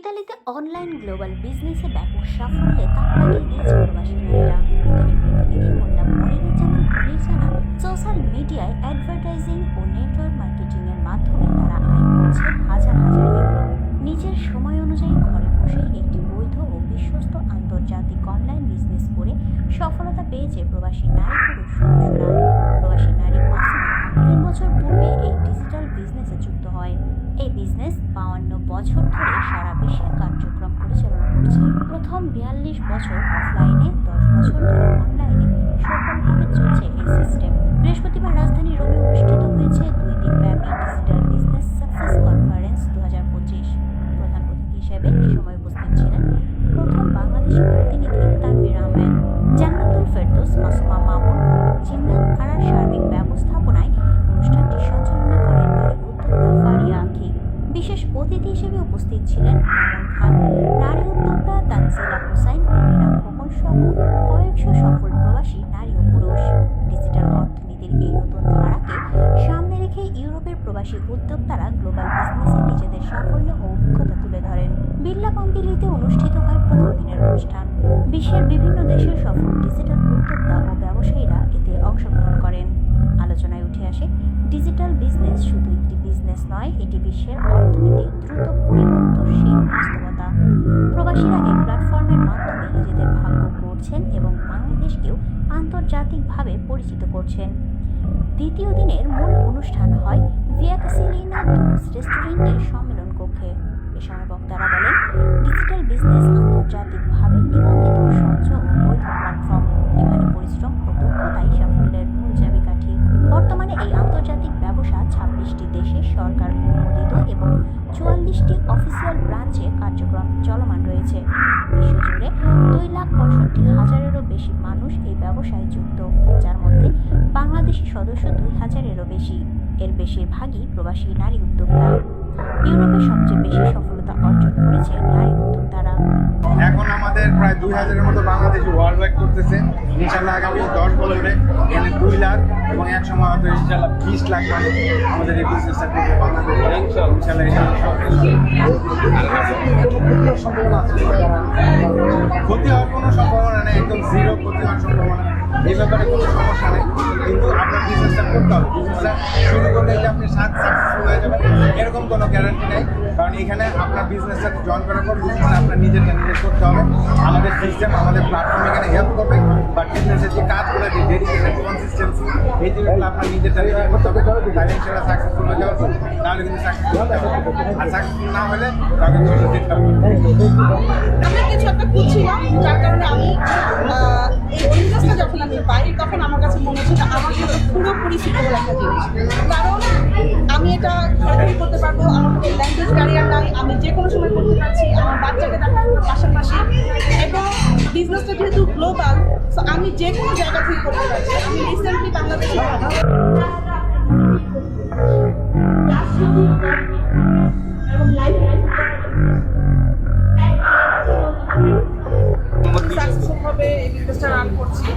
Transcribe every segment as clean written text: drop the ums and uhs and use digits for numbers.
ইতালিতে online global বিজনেসে ব্যাপক সাফল্যে তাক লাগিয়ে দিয়েছে প্রবাসী নারীরা। ইতালি প্রতিনিধি মোল্লা মনিরুজ্জামান খনির জানান, সোশ্যাল মিডিয়ায় অ্যাডভার্টাইজিং ও নেটওয়ার্ক মার্কেটিং এর মাধ্যমে তারা আয় করছে হাজার হাজার ইউরো। নিজের সময় অনুযায়ী ঘরে বসে একটি বৈধ ও বিশ্বস্ত আন্তর্জাতিক অনলাইন বিজনেস করে সফলতা পেয়েছে প্রবাসী নারী পুরুষ সদস্যরা। প্রবাসী নারী মাসুমা 3 বছর পূর্বে এই ডিজিটাল বিজনেসে যুক্ত হয়। এই বিজনেস 52 বছর ধরে সারা বিশ্বে কার্যক্রম পরিচালনা করছে। প্রথম 42 বছর অফলাইনে, 10 বছর ধরে অনলাইনে সফলভাবে চলছে এই সিস্টেম। বৃহস্পতিবার রাজধানী রোমে অনুষ্ঠিত হয়েছে 2 দিনব্যাপী ডিজিটাল বিজনেস সাকসেস কনফারেন্স 2025। প্রধান অতিথি হিসেবে এই সময় উপস্থিত ছিলেন প্রথম বাংলাদেশি প্রতিনিধি তানভীর আহমেদ, জান্নাতুল ফেরদৌস মাসুমা মামুন ও জিন্নাত আরার সার্বিক ব্যবস্থাপনায় অনুষ্ঠানটি সঞ্চালনা করেন নারী উদ্যোক্তা ফারিয়া আখি। বিশেষ অতিথি হিসেবে উপস্থিত ছিলেন মামুন খান, নারী উদ্যোক্তা তানজিলা হোসাইন, মীরা খোকন সহ কয়েকশো সফল প্রবাসী নারী ও পুরুষ। ডিজিটাল অর্থনীতির এই নতুন ধারাকে সামনে রেখে ইউরোপের প্রবাসী উদ্যোক্তারা গ্লোবাল বিজনেসে নিজেদের সাফল্য ও অভিজ্ঞতা তুলে ধরেন। বিল্লা পম্পিলিতে অনুষ্ঠিত হয় প্রথম দিনের অনুষ্ঠান। বিশ্বের বিভিন্ন দেশের সফল ডিজিটাল উদ্যোক্তা ও ব্যবসায়ীরা এতে অংশগ্রহণ করেন। আলোচনায় উঠে আসে ডিজিটাল বিজনেস শুধু একটি বিজনেস নয়, এটি বিশ্বের অর্থনীতি দ্রুত পরিবর্তনশীল বাস্তবতা। প্রবাসীরা এই প্ল্যাটফর্মের মাধ্যমে নিজেদের ভাগ্য গড়ছেন এবং বাংলাদেশকেও আন্তর্জাতিকভাবে পরিচিত করছেন। দ্বিতীয় দিনের মূল অনুষ্ঠান হয় ভিয়া ক্যাসিলিনা ডুমস রেস্টুরেন্টের সম্মেলন কক্ষে। এ সময় বক্তারা বলেন, ডিজিটাল বিজনেস আন্তর্জাতিকভাবে নিবন্ধিত স্বচ্ছ ও বৈধ প্ল্যাটফর্ম। এখানে পরিশ্রম ও দক্ষতাই সাফল্যের মূল চাবিকাঠি। বর্তমানে এই আন্তর্জাতিক ব্যবসা 26টি দেশে সরকার অনুমোদিত এবং 44টি অফিসিয়াল ব্রাঞ্চে কার্যক্রম চলমান রয়েছে। বিশ্বজুড়ে 2,65,000-এরও বেশি মানুষ এই ব্যবসায় যুক্ত, যার মধ্যে বাংলাদেশি সদস্য 2,000-এরও বেশি। এর বেশিরভাগই প্রবাসী নারী উদ্যোক্তা। ইউরোপে সবচেয়ে বেশি সফলতা অর্জন করেছে নারী উদ্যোক্তারা। এখন আমাদের প্রায় 2,000-এর মতো বাংলাদেশি ওয়ার্ল্ড ওয়াইড করতেছে। ইনশাল্লাহ আগামী 10 বছরে এখানে 2 লাখ এবং এক সময় হয়তো ইনশাল্লাহ 20 লাখ মানুষ আমাদের এই বিজনেসটা করবে বাংলাদেশে। ইনশাল্লাহ ক্ষতি হওয়ার কোনো সম্ভাবনা নেই, একদম জিরো ক্ষতি হওয়ার সম্ভাবনা। এই ব্যাপারে কোনো সমস্যা নেই, কিন্তু আপনার বিজনেসটা করতে হবে। বিজনেসটা শুরু করলে যে আপনি সাকসেসফুল হয়ে যাবেন এরকম কোনো গ্যারান্টি নেই, কারণ এখানে আপনার বিজনেসটা জয়েন করার পর বিজনেসটা আপনার নিজেকে নিজে করতে হবে। আমাদের সিস্টেম, আমাদের প্ল্যাটফর্ম এখানে হেল্প করবে, বাট বিজনেসের যে কাজগুলো, যে ডেডিকেশন, কনসিস্টেন্সি, এই জিনিসগুলো আপনার নিজেরটা নিজে করতে হবে। তাহলে ইনশাল্লাহ সাকসেসফুল হয়ে যাবে, নাহলে কিন্তু সাকসেসফুল হতে হবে। আর সাকসেসফুল না হলে তাকে ধরে দিতে হবে। আমি কিছু একটা খুঁজছিলাম, যার কারণে আমি এই বিজনেসটা যখন আমি পাই তখন আমার কাছে মনে হচ্ছে যে আমার সাথে পুরোপুরি সুইটেবল একটা জিনিস। কারণ আমি এটা সরকারি করতে পারবো, আমার কোনো ল্যাঙ্গুয়েজ ব্যারিয়ার নাই, আমি যে কোনো সময় করতে পারছি, আমার বাচ্চাকে দেখার পাশাপাশি, এবং বিজনেসটা যেহেতু গ্লোবাল, সো আমি যে কোনো জায়গা থেকে করতে পারছি। আমি রিসেন্টলি বাংলাদেশে সাকসেসফুলভাবে এই বিজনেসটা রান করছি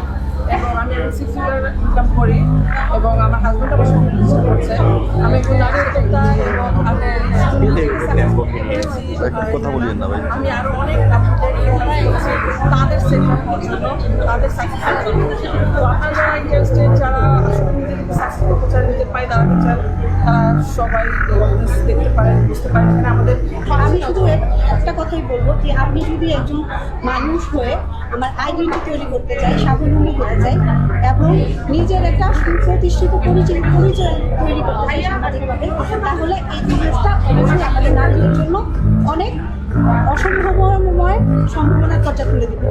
এবং আমি 6 ফিগার ইনকাম করি এবং আমার হাজব্যান্ড আমার সাথে বিজনেস করছে। আমি একটু নারী উদ্যোক্তা এবং আমি আরো অনেক তাদের সেক্টর হওয়ার জন্য, তাদের সাকসেসের জন্য। তো আপনারা যারা ইন্টারেস্টেড, যারা সাকসেস করতে চান, নিজের পায়ে দাঁড়াতে চান, তারা সবাই দেখতে পারেন, বুঝতে পারেন। এখানে আমাদের আমি শুধু একটা কথাই বলবো যে আমি যদি একজন মানুষ হয়ে আমার আইডেন্টি তৈরি করতে চাই, স্বাবলম্বী হতে চাই এবং নিজের একটা সুপ্রতিষ্ঠিত পরিচয় তৈরি করতে চাই সামাজিকভাবে, তাহলে এই বিজনেসটা অবশ্যই আমাদের নারীদের জন্য অনেক অসম্ভাবনাময় সম্ভাবনার দরজা খুলে দেবে।